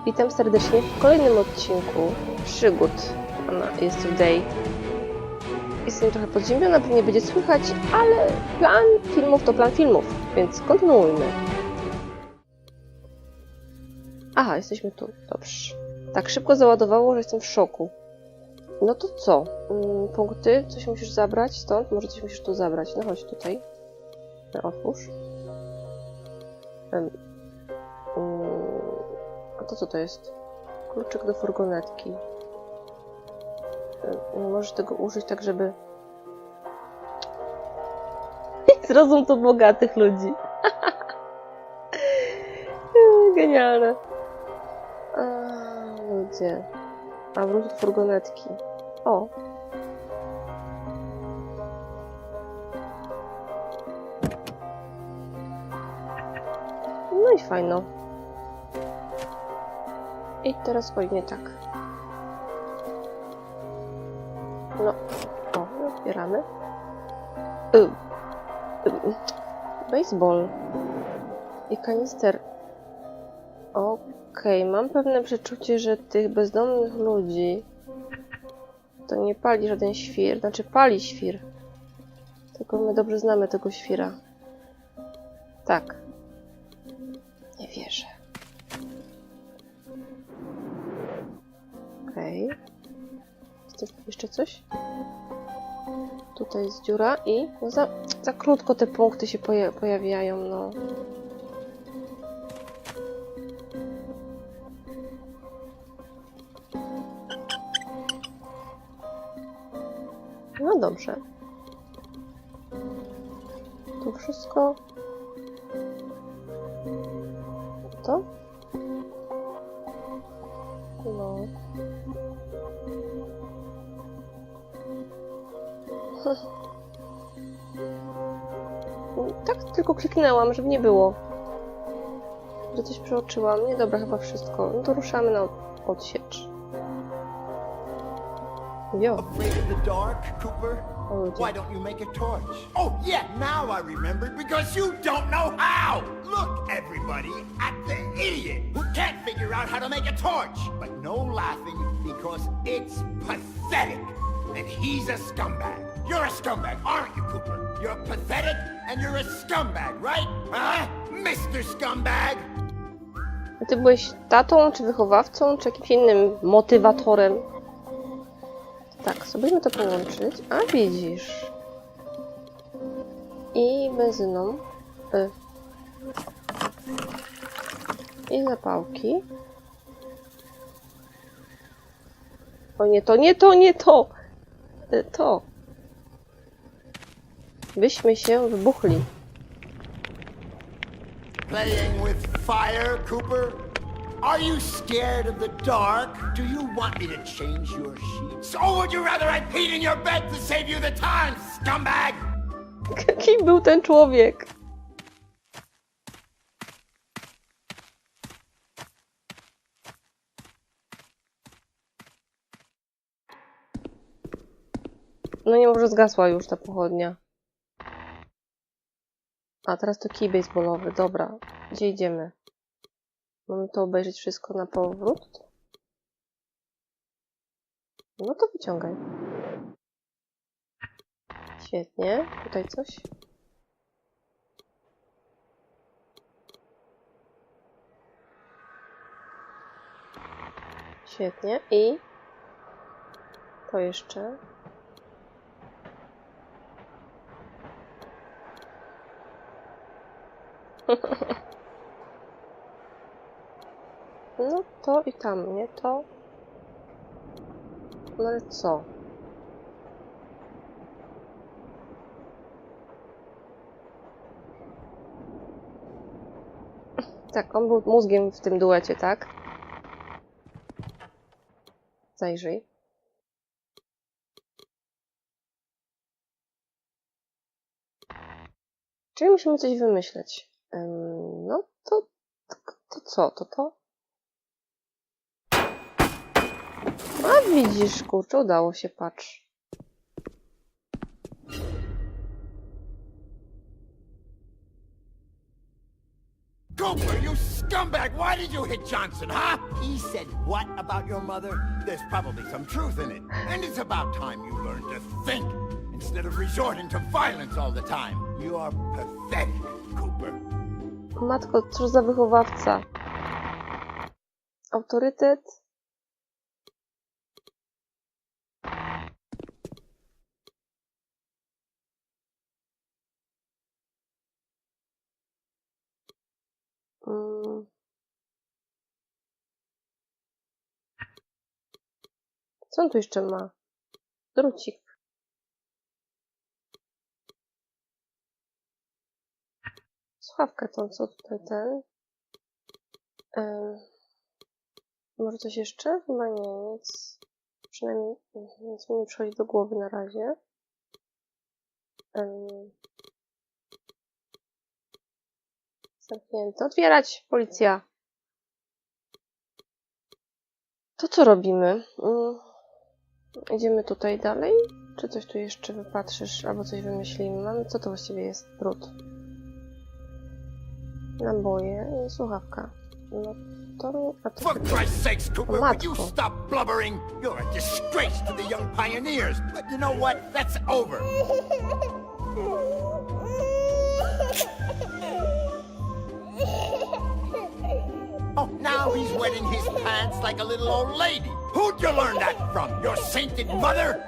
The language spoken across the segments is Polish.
Witam serdecznie w kolejnym odcinku przygód Jest Today. Jestem trochę podziębiona, pewnie będzie słychać, ale plan filmów to plan filmów, więc kontynuujmy. Aha, jesteśmy tu. Dobrze. Tak szybko załadowało, że jestem w szoku. No to co? Punkty? Coś musisz zabrać stąd? Może coś musisz tu zabrać. No chodź tutaj. Otwórz. A to co to jest? Kluczyk do furgonetki. Nie możesz tego użyć tak, żeby... Zrozum to bogatych ludzi. Genialne. Ludzie. A wróć do furgonetki. O. No i fajno. I teraz oj, nie tak. No. O, otwieramy. Baseball. I kanister. Okej, mam pewne przeczucie, że tych bezdomnych ludzi to nie pali żaden świr. Znaczy pali świr. Tylko my dobrze znamy tego świra. Tak. Nie wierzę. Okej. Jeszcze coś? Tutaj jest dziura i no za krótko te punkty się pojawiają, no. No dobrze. Tu wszystko. To? No. Tak tylko kliknęłam, żeby nie było. Że coś przeoczyłam. Nie, dobra, chyba wszystko. No to ruszamy na odsiecz. Jo. Why don't you make a torch? Oh, yeah, now I remembered, because you don't know how! Look, everybody, at the idiot who can't figure out how to make a torch! But no laughing, because it's pathetic! And he's a scumbag. You're a scumbag, aren't you, Cooper? You're pathetic, and you're a scumbag, right? Huh? Mr. Scumbag! A ty byłeś tatą, czy wychowawcą, czy jakimś innym motywatorem? Tak, spróbujmy to połączyć. A widzisz. I benzyną. I zapałki. O nie to, nie to, nie to! To. Byśmy się wybuchli. Playing with fire, Cooper? Are you scared of the dark? Do you want me to change your sheets? Or would you rather I peed in your bed to save you the time, scumbag? Kim był ten człowiek? No nie, może zgasła już ta pochodnia. A, teraz to kij baseballowy. Dobra, gdzie idziemy? Mamy to obejrzeć wszystko na powrót? No to wyciągaj. Świetnie. Tutaj coś? Świetnie. I to jeszcze. No to i tam, nie? To. No ale co? Tak, on był mózgiem w tym duecie, tak? Zajrzyj. Czyli musimy coś wymyśleć. No to co? To? A widzisz, kurczę, udało się, patrz. Cooper, you scumbag! Why did you hit Johnson, huh? He said what about your mother? There's probably some truth in it. And it's about time you learned to think instead of resorting to violence all the time. You are pathetic, Cooper. Matko, cóż za wychowawca. Autorytet. Co on tu jeszcze ma? Drucik. Słuchawkę tą, co tutaj ten? Może coś jeszcze? Chyba nie, nic. Przynajmniej nic mi nie przychodzi do głowy na razie. Zamknięte. Otwierać! Policja! To co robimy? Idziemy tutaj dalej? Czy coś tu jeszcze wypatrzysz? Albo coś wymyślimy? Mamy, co to właściwie jest? Brud. Naboje i słuchawka. No to... A to For Christ's sakes, Cooper, would you Matko. stop blubbering? You're a disgrace to the young pioneers. But you know what? That's over. Oh, now he's wetting his pants like a little old lady. Who'd you learn that from? Your sainted mother?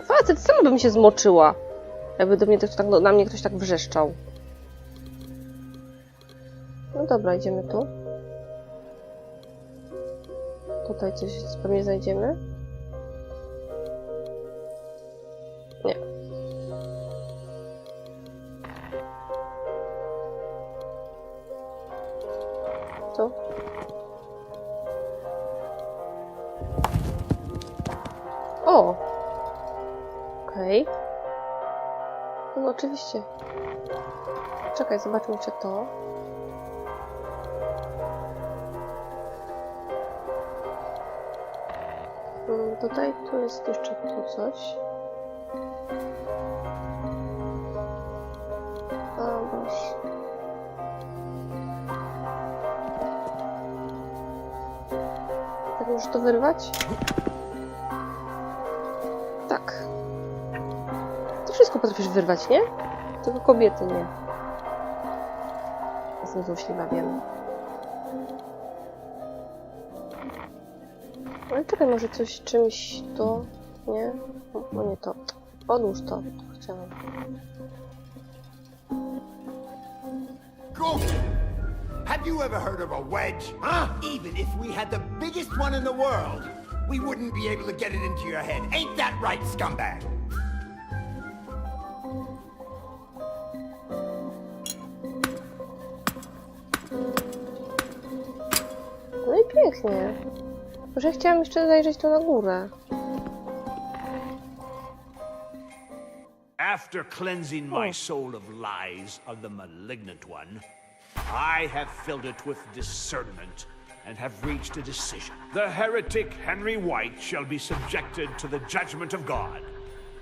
Facet, sama bym się zmoczyła. Jakby do mnie ktoś tak, na mnie ktoś tak wrzeszczał. No dobra, idziemy tu. Tutaj coś pewnie znajdziemy. Nie. Tu. O! Okej. No oczywiście. Czekaj, zobaczmy jeszcze to. Tutaj, tu jest jeszcze tu coś. O Boże. Tak możesz to wyrwać? Tak. Ty wszystko potrafisz wyrwać, nie? Tylko kobiety nie. Jestem złośliwa, wiem. Ale czekaj, może coś czymś to... Nie? No nie to. Odłóż to. To chciałam. Go! Have you ever heard of a wedge? Huh? Even if we had the biggest one in the world, we wouldn't be able to get it into your head. Ain't that right, scumbag? No i pięknie. Może ja chciałam jeszcze zajrzeć tu na górę. After cleansing my soul of lies of the malignant one, I have filled it with discernment and have reached a decision. The heretic Henry White shall be subjected to the judgment of God,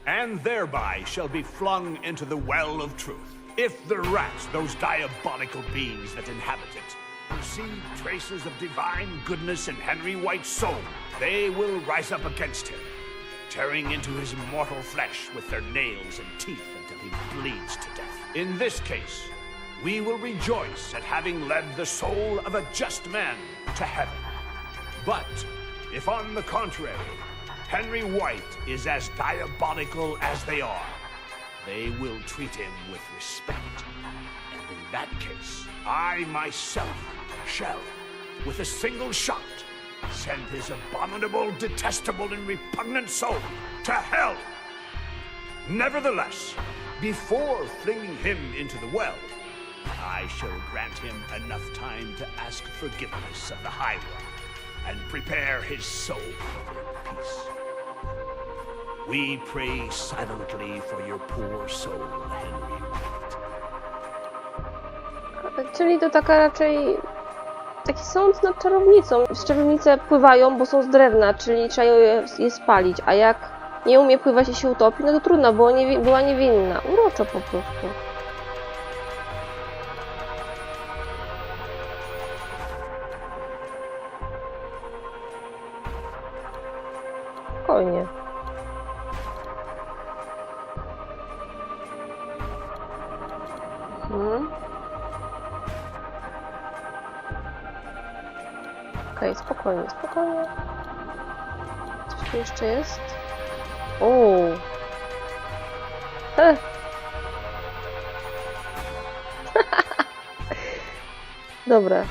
and thereby shall be flung into the well of truth. If the rats, those diabolical beings that inhabit it, perceive traces of divine goodness in Henry White's soul, they will rise up against him, tearing into his mortal flesh with their nails and teeth until he bleeds to death. In this case, we will rejoice at having led the soul of a just man to heaven. But if, on the contrary, Henry White is as diabolical as they are, they will treat him with respect. And in that case, I myself shall, with a single shot, send his abominable, detestable, and repugnant soul to hell. Nevertheless, before flinging him into the well, I shall grant him enough time to ask forgiveness of the High One and prepare his soul for peace. We pray silently for your poor soul, Henry White. Czyli to taka raczej... Taki sąd nad czarownicą. Czarownice pływają, bo są z drewna, czyli trzeba je spalić. A jak nie umie pływać i się utopi, no to trudno, bo była niewinna. Uroczo po prostu. spokojnie. Okej, spokojnie, spokojnie. Coś tu jeszcze jest? O. Dobra.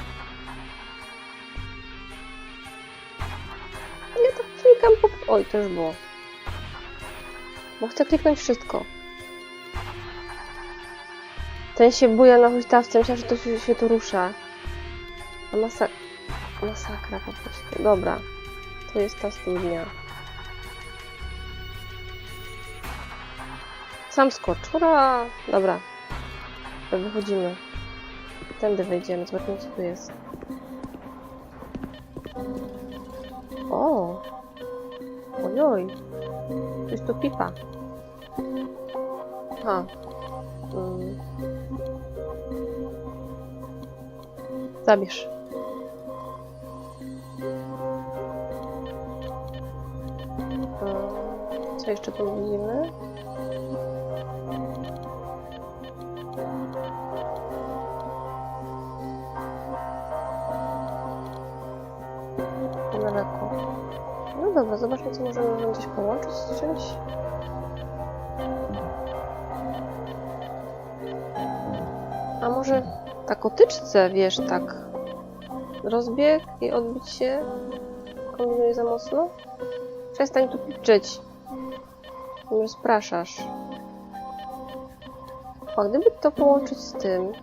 Ja tak klikam po... Oj, to już było. Bo chcę kliknąć wszystko. Ten się buja na huśtawce, myślę, że to się tu rusza. A masakra po prostu. Dobra. To jest ta studnia. Sam skocz. Ura! Dobra. Wychodzimy. Tędy wejdziemy. Zobaczmy, co tu jest. O! Ojoj! Coś tu pipa. Aha. Zabierz. Co jeszcze tu widzimy? Daleko. No dobra, zobaczmy, co możemy coś połączyć z czymś. A może ta kotyczce, wiesz, tak rozbieg i odbić się kombinuje za mocno? Przestań tu pipczeć. Nie rozpraszasz. A gdyby to połączyć z tym,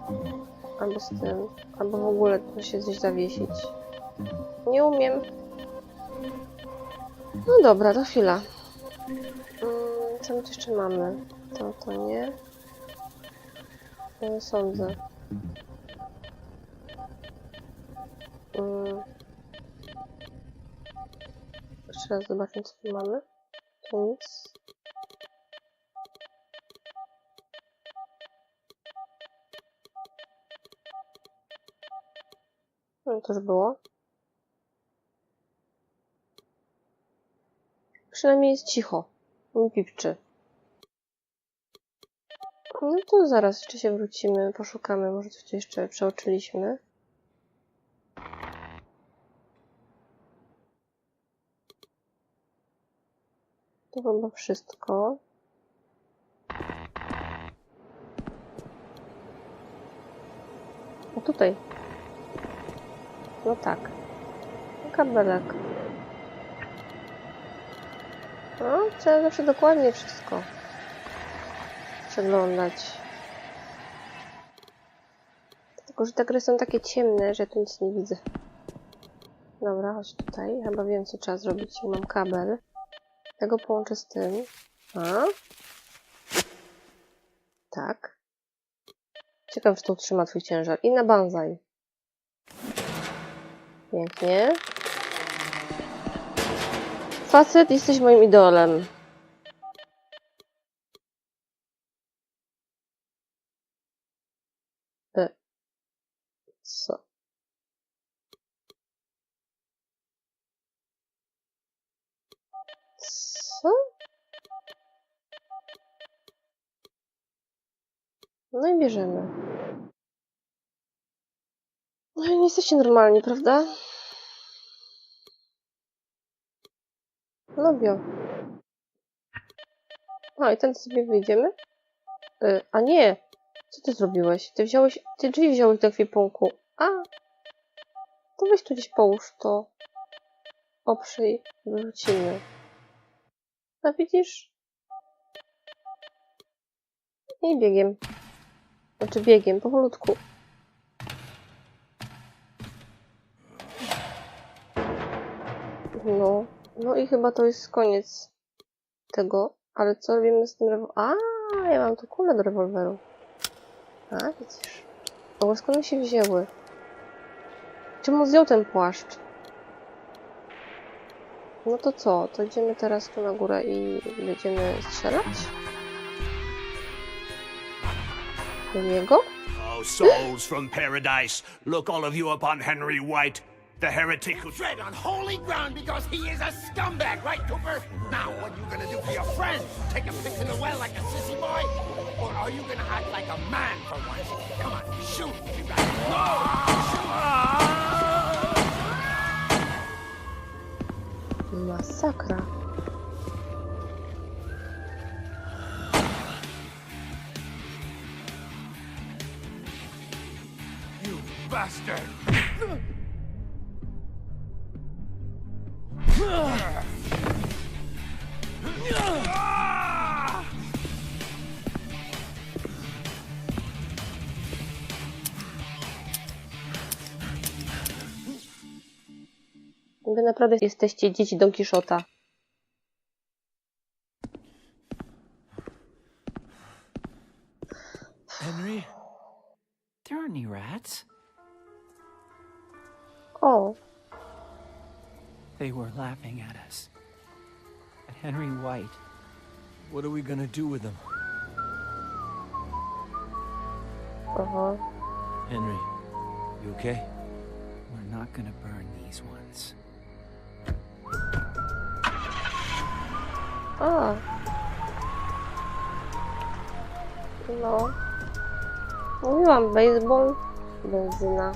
albo w ogóle to się gdzieś zawiesić. Nie umiem. No dobra, to chwila. Co my tu jeszcze mamy? To nie. Nie sądzę. Jeszcze raz zobaczmy, co tu mamy. Tu nic. No to już było. Przynajmniej jest cicho. Nie pipczy. No to zaraz jeszcze się wrócimy, poszukamy, może coś jeszcze przeoczyliśmy. To chyba wszystko. A tutaj. No tak. Kabelek. No, trzeba zawsze dokładnie wszystko przeglądać. Tylko, że te gry są takie ciemne, że tu nic nie widzę. Dobra, chodź tutaj. Chyba wiem, co trzeba zrobić. Mam kabel. Tego połączę z tym. A? Tak. Ciekawe, czy to utrzyma twój ciężar. I na banzai. Pięknie. Facet, jesteś moim idolem. Co? Co? No i bierzemy. No i nie jesteście normalni, prawda? No bio. A i ten sobie wyjdziemy? A nie! Co ty zrobiłeś? Ty drzwi wziąłeś do ekwipunku. A! To weź tu gdzieś połóż to. Oprzyj. Wrócimy. A widzisz? I biegiem. Znaczy biegiem, powolutku. No i chyba to jest koniec tego. Ale co robimy z tym rewolwerem? A, ja mam tu kulę do rewolweru. A, widzisz. O, skąd one się wzięły? Czemu zdjął ten płaszcz? No to co? To idziemy teraz tu na górę i będziemy strzelać? Do niego? Oh, souls from paradise, look all of you upon Henry White. The heretic You who... tread on holy ground because he is a scumbag, right, Cooper? Now, what are you gonna do for your friend? Take a piss in the well like a sissy boy? Or are you gonna act like a man for once? Come on, shoot, you guys. Masakra. You bastard! Wy naprawdę jesteście dzieci Don Kiszota. Henry? There aren't any rats. O, They were laughing at us. At Henry White. What are we gonna do with them? aha. Henry, you okay? We're not gonna burn these ones. A. No. Mówiłam, baseball, benzyna.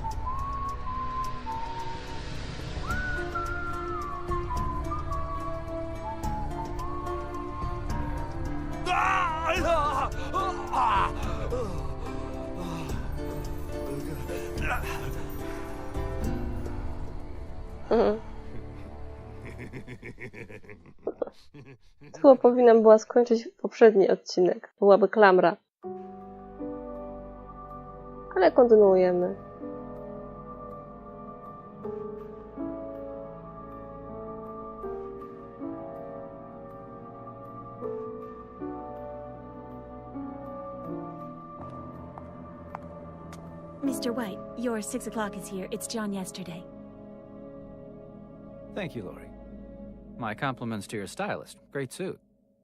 Mhm. Chyba powinnam była skończyć poprzedni odcinek. Byłaby klamra. Ale kontynuujemy. Mr. White, your 6 o'clock is here. It's John yesterday. Thank you, Lori. My compliments to your stylist. Great suit.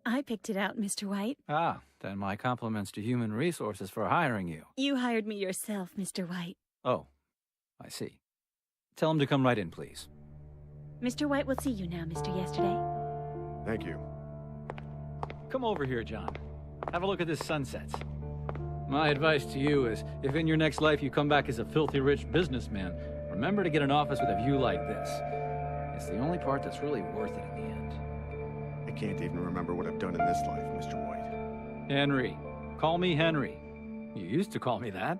I picked it out, Mr. White. Ah, then my compliments to Human Resources for hiring you. You hired me yourself, Mr. White. Oh, I see. Tell him to come right in, please. Mr. White will see you now, Mr. Yesterday. Thank you. Come over here, John. Have a look at this sunset. My advice to you is, if in your next life you come back as a filthy rich businessman, remember to get an office with a view like this. It's the only part that's really worth it in the end. I can't even remember what I've done in this life, Mr. White. Henry. Call me Henry. You used to call me that.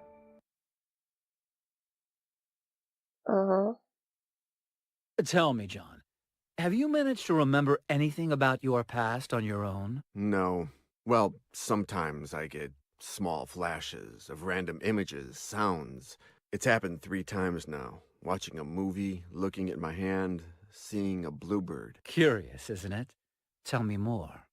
Aha. Tell me, John, have you managed to remember anything about your past on your own? No. Well, sometimes I get small flashes of random images, sounds. It's happened 3 times now. Watching a movie, looking at my hand, seeing a bluebird. Curious, isn't it? Tell me more.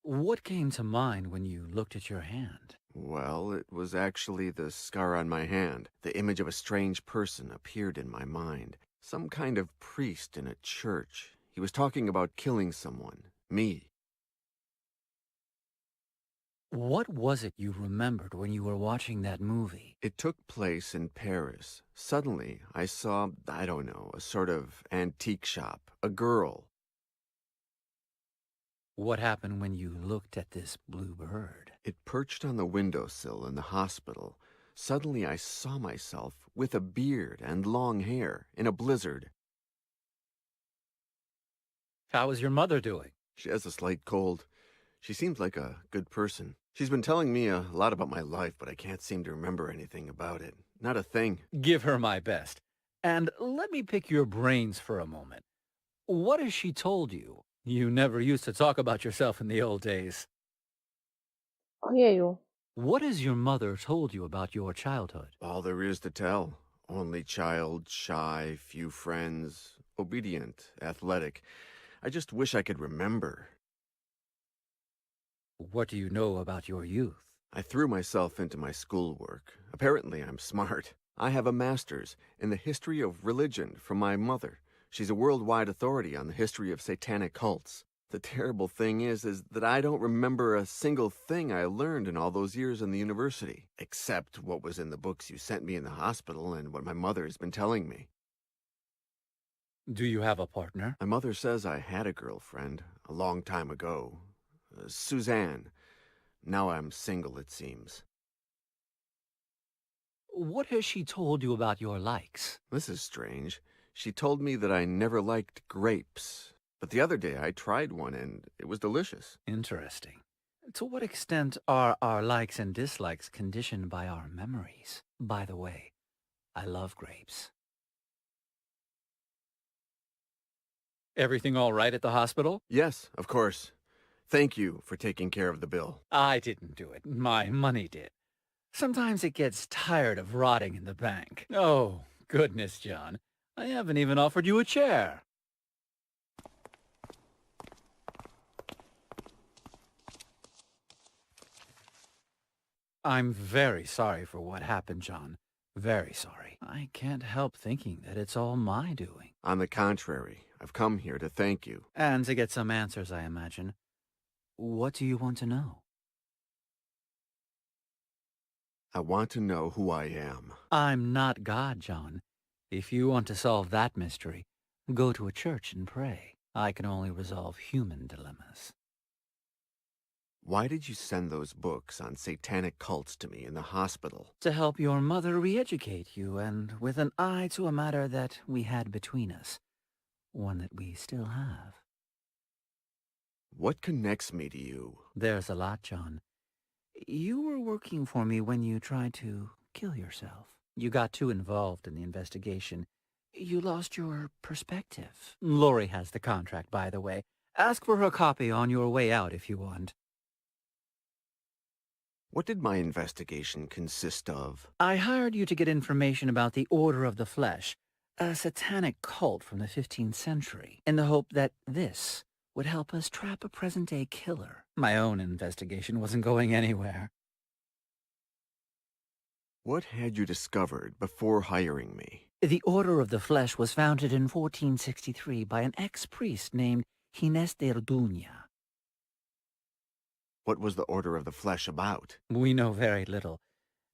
What came to mind when you looked at your hand? Well, it was actually the scar on my hand. The image of a strange person appeared in my mind. Some kind of priest in a church. He was talking about killing someone. Me. What was it you remembered when you were watching that movie? It took place in Paris. Suddenly, I saw, I don't know, a sort of antique shop. A girl. What happened when you looked at this blue bird? It perched on the windowsill in the hospital. Suddenly I saw myself with a beard and long hair in a blizzard. How is your mother doing? She has a slight cold. She seems like a good person. She's been telling me a lot about my life, but I can't seem to remember anything about it. Not a thing. Give her my best. And let me pick your brains for a moment. What has she told you? You never used to talk about yourself in the old days. Ojeju. What has your mother told you about your childhood? All there is to tell. Only child, shy, few friends, obedient, athletic. I just wish I could remember. What do you know about your youth? I threw myself into my schoolwork. Apparently I'm smart. I have a master's in the history of religion from my mother. She's a worldwide authority on the history of satanic cults. The terrible thing is that I don't remember a single thing I learned in all those years in the university, except what was in the books you sent me in the hospital and what my mother has been telling me. Do you have a partner? My mother says I had a girlfriend a long time ago. Suzanne. Now I'm single, it seems. What has she told you about your likes? This is strange. She told me that I never liked grapes. But the other day I tried one and it was delicious. Interesting. To what extent are our likes and dislikes conditioned by our memories? By the way, I love grapes. Everything all right at the hospital? Yes, of course. Thank you for taking care of the bill. I didn't do it. My money did. Sometimes it gets tired of rotting in the bank. Oh, goodness, John. I haven't even offered you a chair. I'm very sorry for what happened, John. Very sorry. I can't help thinking that it's all my doing. On the contrary, I've come here to thank you. And to get some answers, I imagine. What do you want to know? I want to know who I am. I'm not God, John. If you want to solve that mystery, go to a church and pray. I can only resolve human dilemmas. Why did you send those books on satanic cults to me in the hospital? To help your mother re-educate you, and with an eye to a matter that we had between us. One that we still have. What connects me to you? There's a lot, John. You were working for me when you tried to kill yourself. You got too involved in the investigation. You lost your perspective. Lori has the contract, by the way. Ask for her copy on your way out if you want. What did my investigation consist of? I hired you to get information about the Order of the Flesh, a satanic cult from the 15th century, in the hope that this would help us trap a present-day killer. My own investigation wasn't going anywhere. What had you discovered before hiring me? The Order of the Flesh was founded in 1463 by an ex-priest named Ginés de Orduña. What was the Order of the Flesh about? We know very little.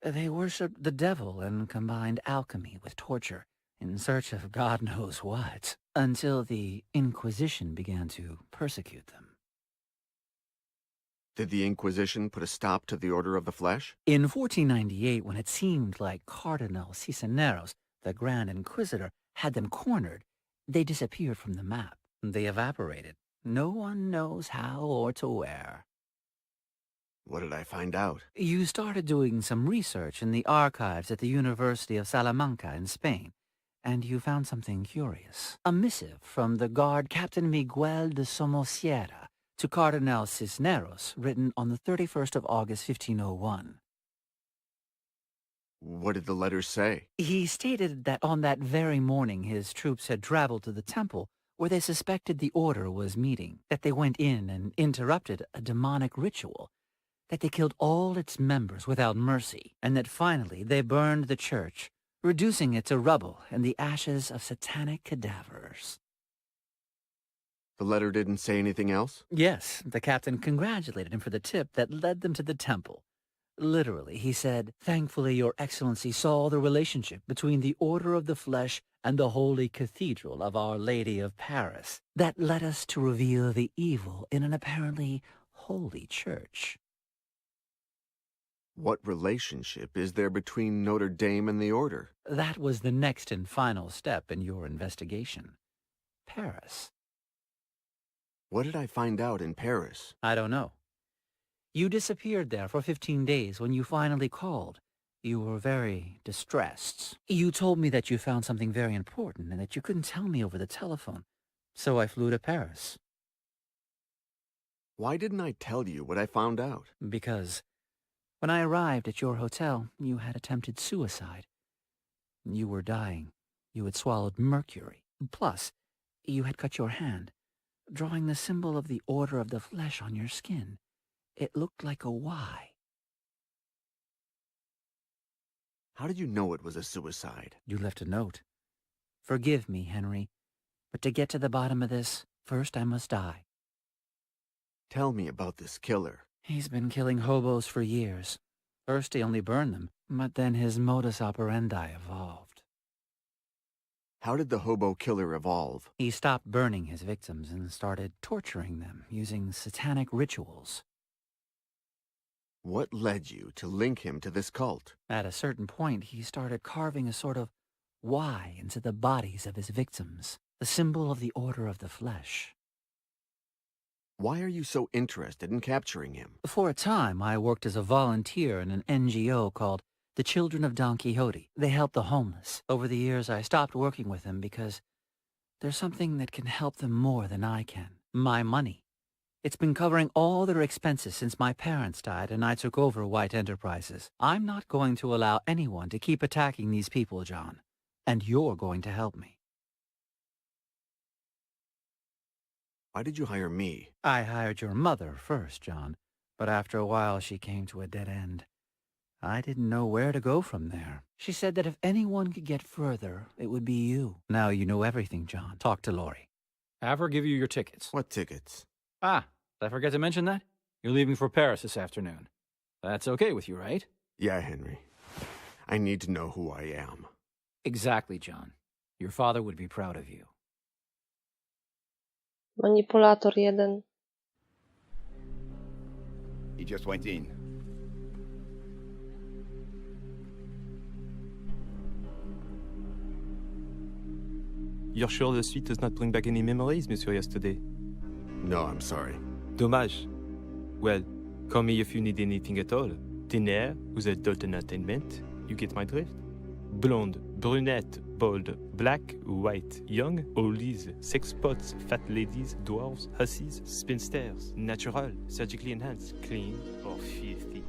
They worshipped the devil and combined alchemy with torture in search of God knows what, until the Inquisition began to persecute them. Did the Inquisition put a stop to the Order of the Flesh? In 1498, when it seemed like Cardinal Cisneros, the Grand Inquisitor, had them cornered, they disappeared from the map. They evaporated. No one knows how or to where. What did I find out? You started doing some research in the archives at the University of Salamanca in Spain, and you found something curious. A missive from the guard Captain Miguel de Somosierra to Cardinal Cisneros, written on the 31st of August, 1501. What did the letter say? He stated that on that very morning his troops had traveled to the temple where they suspected the order was meeting, that they went in and interrupted a demonic ritual, that they killed all its members without mercy, and that finally they burned the church, reducing it to rubble and the ashes of satanic cadavers. The letter didn't say anything else? Yes, the captain congratulated him for the tip that led them to the temple. Literally, he said, "Thankfully, Your Excellency saw the relationship between the Order of the Flesh and the Holy Cathedral of Our Lady of Paris. That led us to reveal the evil in an apparently holy church." What relationship is there between Notre Dame and the Order? That was the next and final step in your investigation. Paris. What did I find out in Paris? I don't know. You disappeared there for 15 days. When you finally called, you were very distressed. You told me that you found something very important and that you couldn't tell me over the telephone. So I flew to Paris. Why didn't I tell you what I found out? Because when I arrived at your hotel, you had attempted suicide. You were dying. You had swallowed mercury. Plus, you had cut your hand, drawing the symbol of the Order of the Flesh on your skin. It looked like a Y. How did you know it was a suicide? You left a note. Forgive me, Henry, but to get to the bottom of this, first I must die. Tell me about this killer. He's been killing hobos for years. First he only burned them, but then his modus operandi evolved. How did the hobo killer evolve? He stopped burning his victims and started torturing them using satanic rituals. What led you to link him to this cult? At a certain point, he started carving a sort of Y into the bodies of his victims, the symbol of the Order of the Flesh. Why are you so interested in capturing him? For a time, I worked as a volunteer in an NGO called the Children of Don Quixote. They help the homeless. Over the years, I stopped working with them because there's something that can help them more than I can. My money. It's been covering all their expenses since my parents died and I took over White Enterprises. I'm not going to allow anyone to keep attacking these people, John. And you're going to help me. Why did you hire me? I hired your mother first, John. But after a while, she came to a dead end. I didn't know where to go from there. She said that if anyone could get further, it would be you. Now you know everything, John. Talk to Lori. Have her give you your tickets. What tickets? Ah, did I forget to mention that? You're leaving for Paris this afternoon. That's okay with you, right? Yeah, Henry. I need to know who I am. Exactly, John. Your father would be proud of you. Manipulator jeden. He just went in. You're sure the suite does not bring back any memories, Monsieur Yesterday? No, I'm sorry. Dommage. Well, call me if you need anything at all. Dinner with adult entertainment. You get my drift? Blonde, brunette, bald, black, white, young, oldies, sex spots, fat ladies, dwarves, hussies, spinsters, natural, surgically enhanced, clean, or filthy.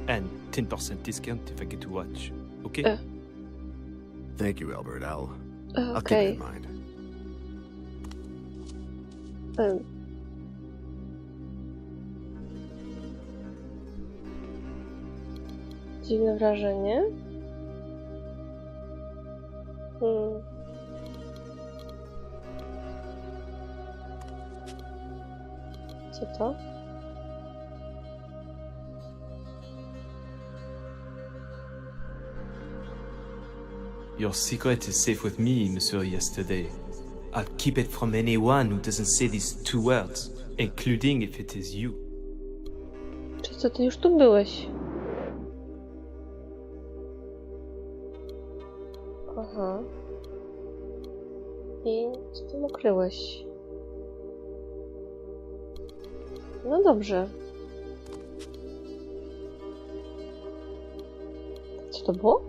And 10% discount if I get to watch. Okay? Thank you, Albert. I'll keep it Okej. in mind. Dziwne wrażenie. Co to? Your secret is safe with me, Monsieur Yesterday. I'll keep it from anyone who doesn't say these two words, including if it is you. Czy co, ty już tu byłeś? Aha. I co tam ukryłeś? No dobrze. Co to było?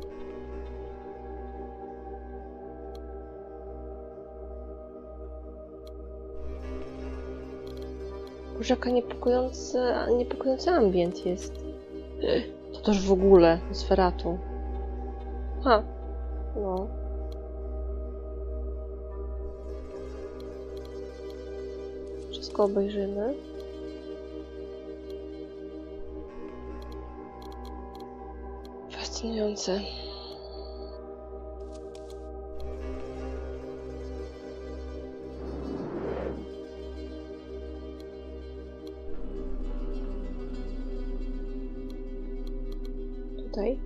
Boże, jaka niepokojący ambient jest. To też w ogóle Sferatu. Ha. No. Wszystko obejrzymy. Fascynujące. Tutaj.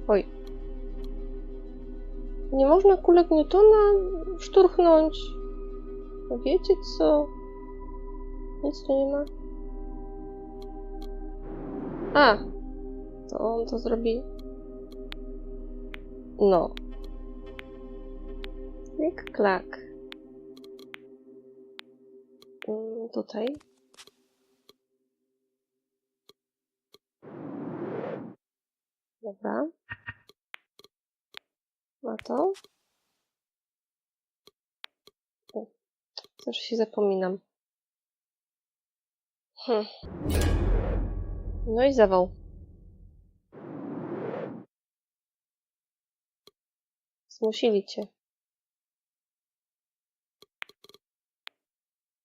Oj. Nie można kulek Newtona szturchnąć. No wiecie co? Nic tu nie ma. A! To on to zrobi. No. Klik, klak. Tutaj. Dobra. Ma to. Zawsze się zapominam. No i zawał. Zmusili cię.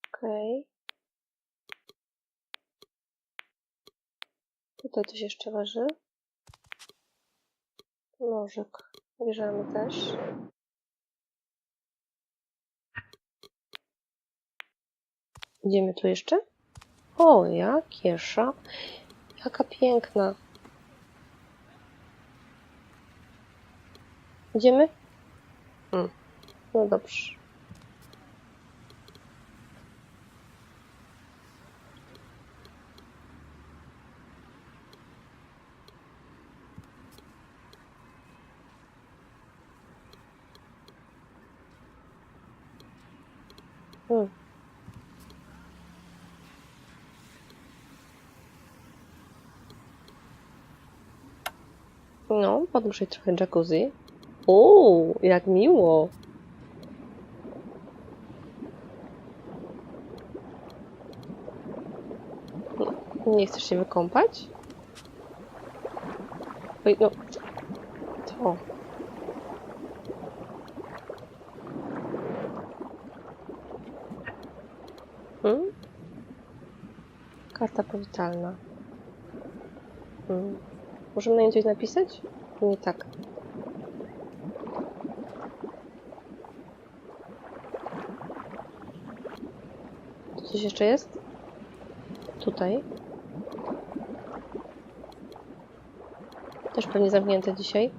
Okej. Tutaj coś jeszcze leży. Nożyk. Bierzemy też. Idziemy tu jeszcze? O, jakiesza. Jaka piękna. Idziemy? No dobrze. No, podmuszę trochę jacuzzi. O, jak miło. No, nie chcesz się wykąpać? Oj, no. To. Karta powitalna. Możemy na niej coś napisać? Nie tak. Tu coś jeszcze jest? Tutaj. Też pewnie zamknięte dzisiaj.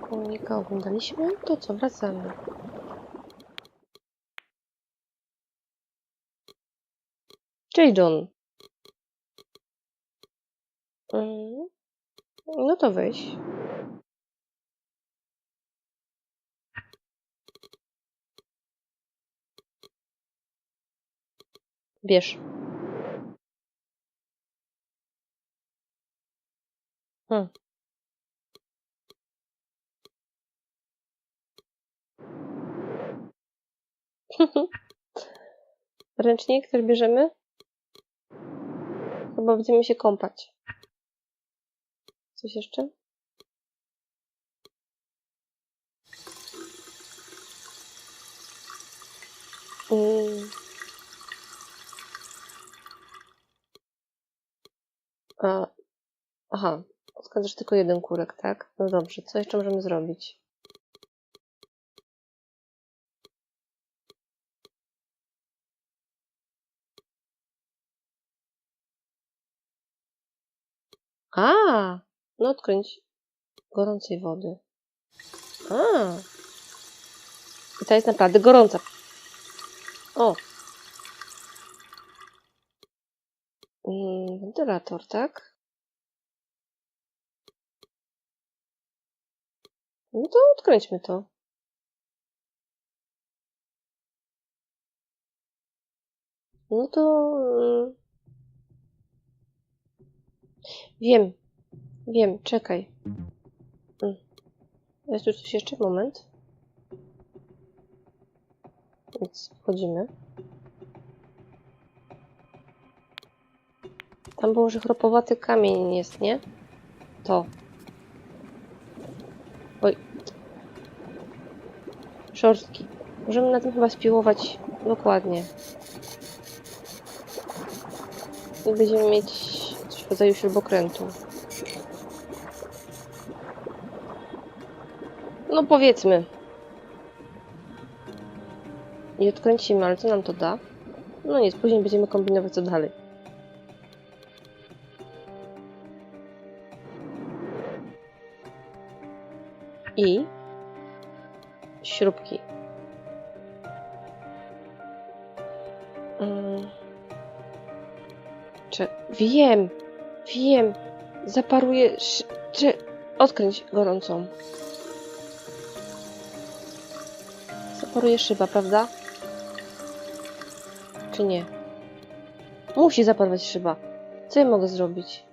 Komunika oglądaliśmy? To co, wracamy. Cześć, John. No to weź. Bierz. Ręcznik też bierzemy? Chyba będziemy się kąpać. Coś jeszcze? Aha, wskażesz tylko jeden kurek, tak? No dobrze, co jeszcze możemy zrobić? No odkręć gorącej wody. I ta jest naprawdę gorąca. O! Wentylator, tak? No to odkręćmy to. No to... Wiem, czekaj. Jest tu coś jeszcze? Moment. Więc wchodzimy. Tam było, że chropowaty kamień jest, nie? To. Oj. Szorstki. Możemy na tym chyba spiłować dokładnie. I będziemy mieć coś w rodzaju śrubokrętu. No powiedzmy. I odkręcimy, ale co nam to da? No nic, później będziemy kombinować co dalej. I śrubki. Wiem. Zaparuję. Odkręć gorącą. Zaparuje szyba, prawda? Czy nie? Musi zaparować szyba. Co ja mogę zrobić?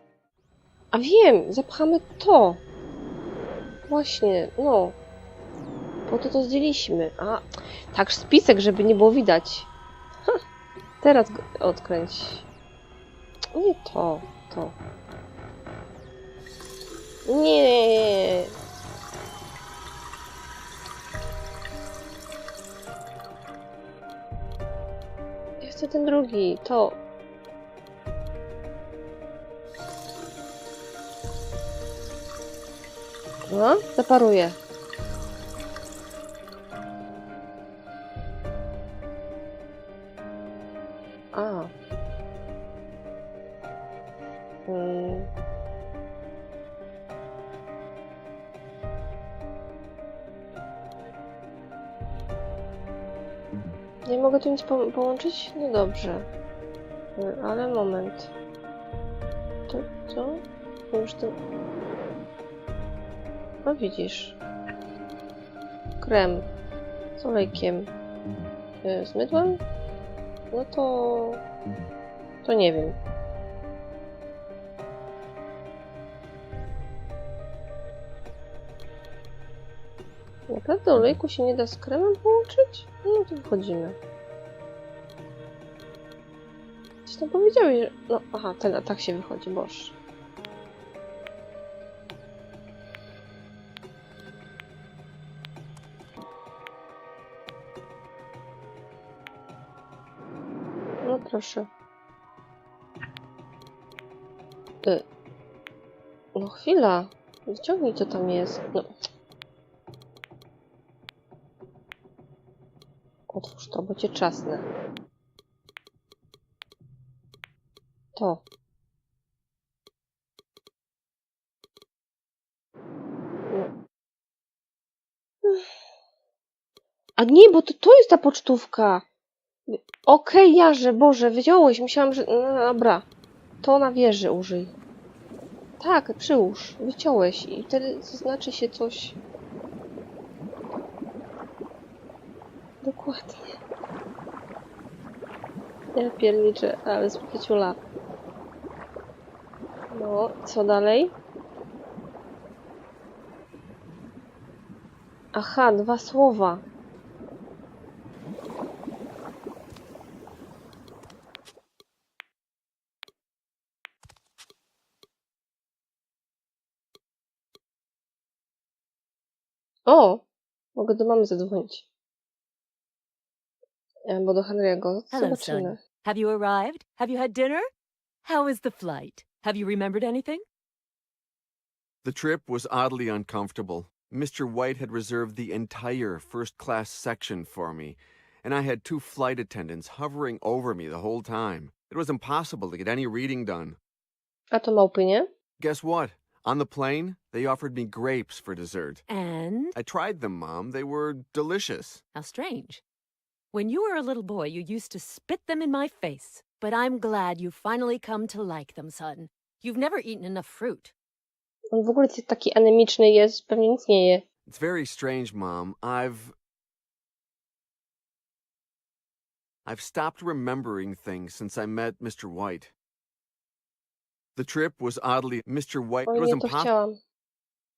A wiem! Zapchamy to! Właśnie, no. Po to zdjęliśmy. A, tak, spisek, żeby nie było widać. Teraz go odkręć. Nie to. Nie. Ja chcę ten drugi, to. No, zaparuję. A. Mm. Nie mogę tu nic połączyć? No dobrze. Ale moment. To co? Już to... No widzisz. Krem. Z olejkiem. Z mydłem? No to... To nie wiem. Naprawdę olejku się nie da z kremem połączyć? No to wchodzimy. Coś tam powiedziałeś, że... No, aha, tak się wychodzi, boż. No proszę. No chwila. Wyciągnij co tam jest. No. Otwórz to, bo cię czasnę. To. No. A nie, bo to jest ta pocztówka. Okej, Jarze, Boże, wyciąłeś. Myślałam, że... No dobra. To na wieży użyj. Tak, przyłóż. Wyciąłeś i wtedy zaznaczy się coś. Dokładnie. Ja pierniczę, ale z pieciula. No, co dalej? Aha, 2 słowa. O! Mogę do mamy zadzwonić. Bo do Henry'ego. Hello, Zobaczymy. son. Have you arrived? Have you had dinner? How is the flight? Have you remembered anything? The trip was oddly uncomfortable. Mr. White had reserved the entire first-class section for me, and I had 2 flight attendants hovering over me the whole time. It was impossible to get any reading done. A to małpy, nie? Guess what? On the plane, they offered me grapes for dessert. And? I tried them, Mom. They were delicious. How strange. When you were a little boy, you used to spit them in my face. But I'm glad you finally come to like them, son. You've never eaten enough fruit. On w ogóle taki anemiczny jest, pewnie nic nie je. It's very strange, Mom. I've stopped remembering things since I met Mr. White. The trip was oddly... Mr. White... Oj, It was nie to impossible. chciałam.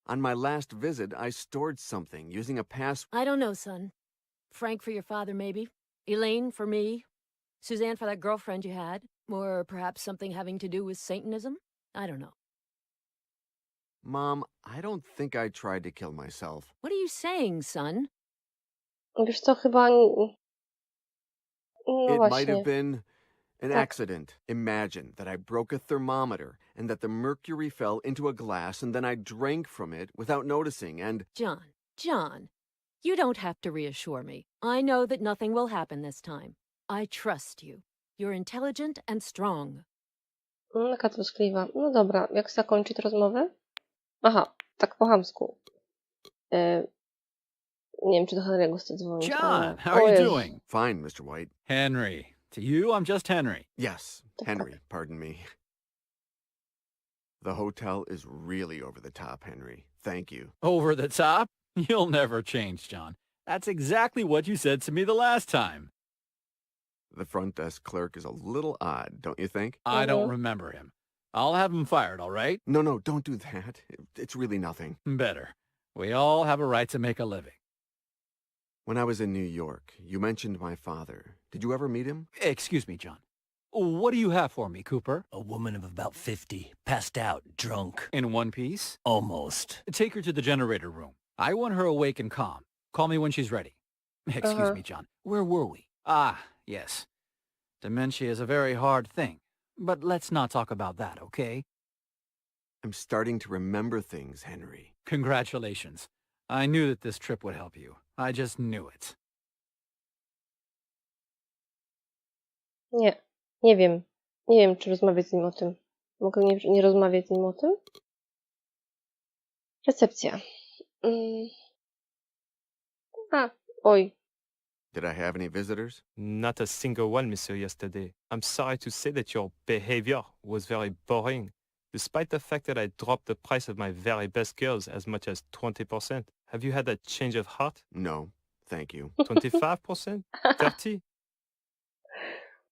On my last visit, I stored something using a I don't know, son. Frank for your father, maybe. Elaine for me. Suzanne for that girlfriend you had. Or perhaps something having to do with Satanism? I don't know. Mom, I don't think I tried to kill myself. What are you saying, son? Wiesz co, chyba... No It właśnie. might have been an Tak. accident. Imagine that I broke a thermometer and that the mercury fell into a glass and then I drank from it without noticing and... John, you don't have to reassure me. I know that nothing will happen this time. I trust you. You're intelligent and strong. Jaka troskliwa. No dobra, jak zakończyć rozmowę? Aha, tak po chamsku. Nie wiem, czy do Henry'ego chcę dzwonić. John, how O are you Jezu. doing? Fine, Mr. White. Henry. To you, I'm just Henry. Yes, Henry, pardon me. The hotel is really over the top, Henry. Thank you. Over the top? You'll never change, John. That's exactly what you said to me the last time. The front desk clerk is a little odd, don't you think? I don't remember him. I'll have him fired, all right? No, don't do that. It's really nothing. Better. We all have a right to make a living. When I was in New York, you mentioned my father. Did you ever meet him? Excuse me, John. What do you have for me, Cooper? A woman of about 50, passed out, drunk. In one piece? Almost. Take her to the generator room. I want her awake and calm. Call me when she's ready. Excuse me, John. Where were we? Ah, yes. Dementia is a very hard thing. But let's not talk about that, okay? I'm starting to remember things, Henry. Congratulations. I knew that this trip would help you. I just knew it. Nie. Nie wiem. Nie wiem, czy rozmawiać z nim o tym. Mogę nie rozmawiać z nim o tym? Recepcja. Oj. Did I have any visitors? Not a single one, monsieur, yesterday. I'm sorry to say that your behavior was very boring, despite the fact that I dropped the price of my very best girls as much as 20%. Have you had a change of heart? No, thank you. 25%? 30?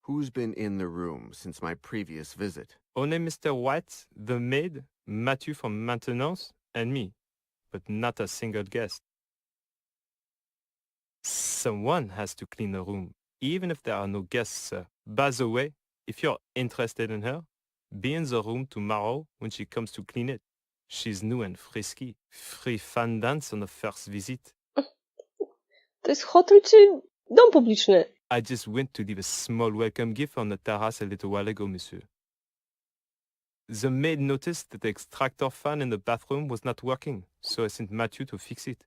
Who's been in the room since my previous visit? Only Mr. White, the maid, Matthew from maintenance, and me, but not a single guest. Someone has to clean the room, even if there are no guests, sir. By the way, if you're interested in her, be in the room tomorrow when she comes to clean it. She's new and frisky. Free fun dance on the first visit. To jest hotel czy dom publiczny? I just went to leave a small welcome gift on the terrace a little while ago, monsieur. The maid noticed that the extractor fan in the bathroom was not working, so I sent Matthew to fix it.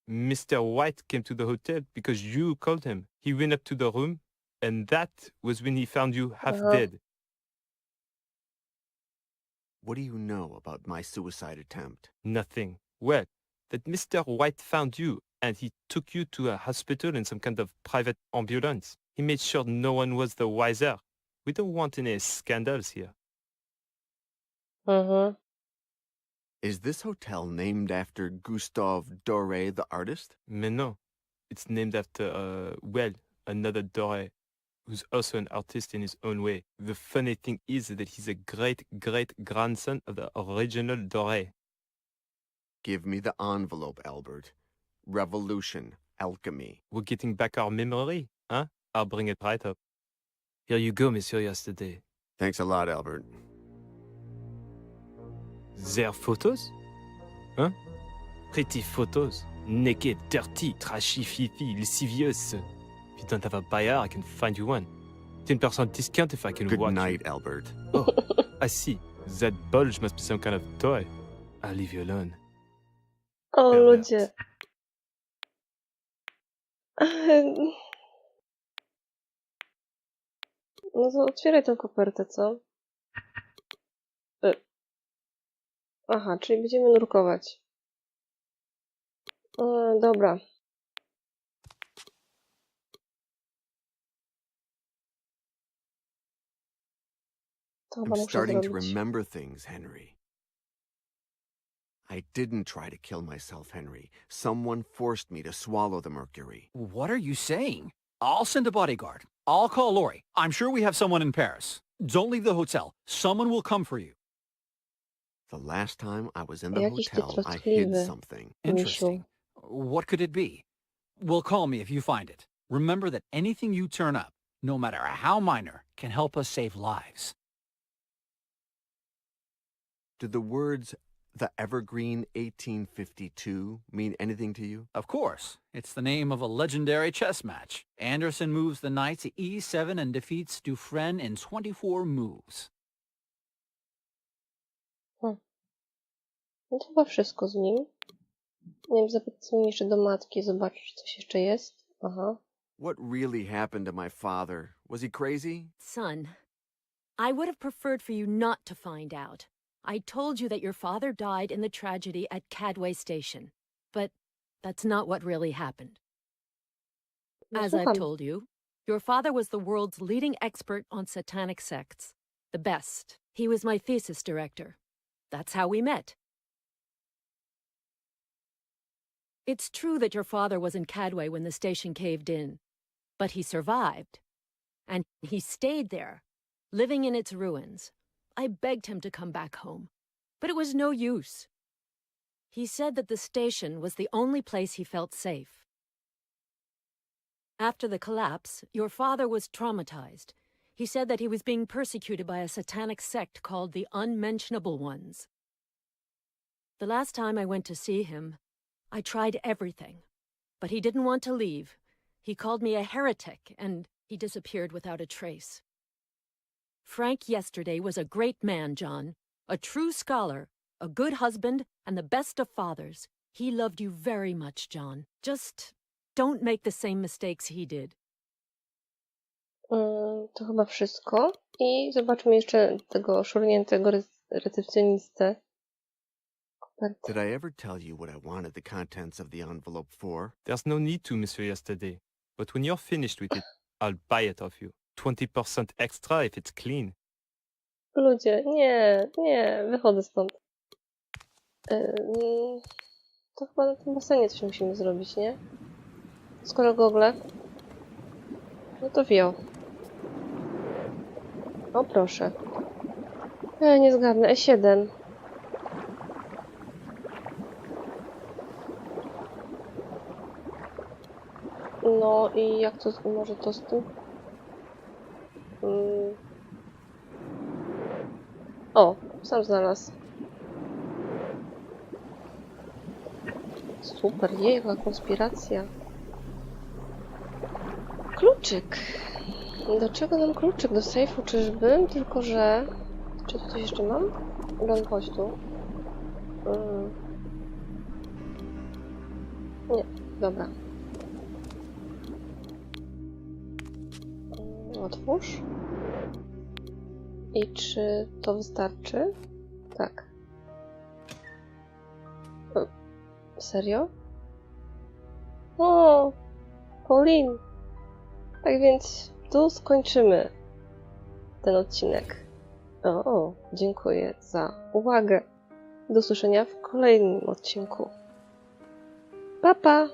Mr. White came to the hotel because you called him. He went up to the room, and that was when he found you half dead. What do you know about my suicide attempt? Nothing. Well, that Mr. White found you, and he took you to a hospital in some kind of private ambulance. He made sure no one was the wiser. We don't want any scandals here. Is this hotel named after Gustave Doré, the artist? Mais non. It's named after, well, another Doré, who's also an artist in his own way. The funny thing is that he's a great-great-grandson of the original Doré. Give me the envelope, Albert. Revolution, alchemy. We're getting back our memory, huh? I'll bring it right up. Here you go, monsieur, yesterday. Thanks a lot, Albert. Their photos? Huh? Pretty photos. Naked, dirty, trashy, fifi, lascivious. If you don't have a buyer, I can find you one. 10% discount if I can Good watch night, you. Albert. Oh, I see. That bulge must be some kind of toy. I'll leave you alone. O Pervert. ludzie. No to otwieraj tę kopertę, co? Aha, czyli będziemy nurkować. Dobra. To chyba I'm muszę starting to zrobić. remember things, Henry. I didn't try to kill myself, Henry. Someone forced me to swallow the mercury. What are you saying? I'll send a bodyguard. I'll call Lori. I'm sure we have someone in Paris. Don't leave the hotel. Someone will come for you. The last time I was in the Jakiś ty hotel, I hid troskliwy, something. Interesting. What could it be? Well, call me if you find it. Remember that anything you turn up, no matter how minor, can help us save lives. Do the words "the Evergreen 1852" mean anything to you? Of course. It's the name of a legendary chess match. Anderson moves the knight to e7 and defeats Dufresne in 24 moves. No to chyba wszystko z nim. Nie wiem, zapytam jeszcze do matki, zobaczyć, czy coś jeszcze jest. Aha. What really happened to my father? Was he crazy? Son, I would have preferred for you not to find out. I told you that your father died in the tragedy at Cadway Station. But that's not what really happened. No, As I've słucham. told you, your father was the world's leading expert on satanic sects. The best. He was my thesis director. That's how we met. It's true that your father was in Cadway when the station caved in, but he survived. And he stayed there, living in its ruins. I begged him to come back home, but it was no use. He said that the station was the only place he felt safe. After the collapse, your father was traumatized. He said that he was being persecuted by a satanic sect called the Unmentionable Ones. The last time I went to see him, I tried everything, but he didn't want to leave. He called me a heretic, and he disappeared without a trace. Frank yesterday was a great man, John. A true scholar, a good husband, and the best of fathers. He loved you very much, John. Just don't make the same mistakes he did. To chyba wszystko. I zobaczmy jeszcze tego szurniętego recepcjonistę. Did I ever tell you what I wanted the contents of the envelope for? There's no need to, Monsieur Yesterday. But when you're finished with it, I'll buy it off you. 20% extra if it's clean. Ludzie, nie, wychodzę stąd. To chyba na tym basenie coś musimy zrobić, nie? Skoro gogle, no to wio. O proszę. Nie zgadnę, E7. No i jak to, może to z tym? O, sam znalazł. Super, jej, jaka konspiracja. Kluczyk. Do czego nam kluczyk? Do sejfu czyżby? Tylko, że... Czy tu coś jeszcze mam? Don, chodź tu. Nie, dobra. Otwórz. I czy to wystarczy? Tak. Serio? O, Pauline. Tak więc tu skończymy ten odcinek. O, dziękuję za uwagę. Do usłyszenia w kolejnym odcinku. Pa, pa!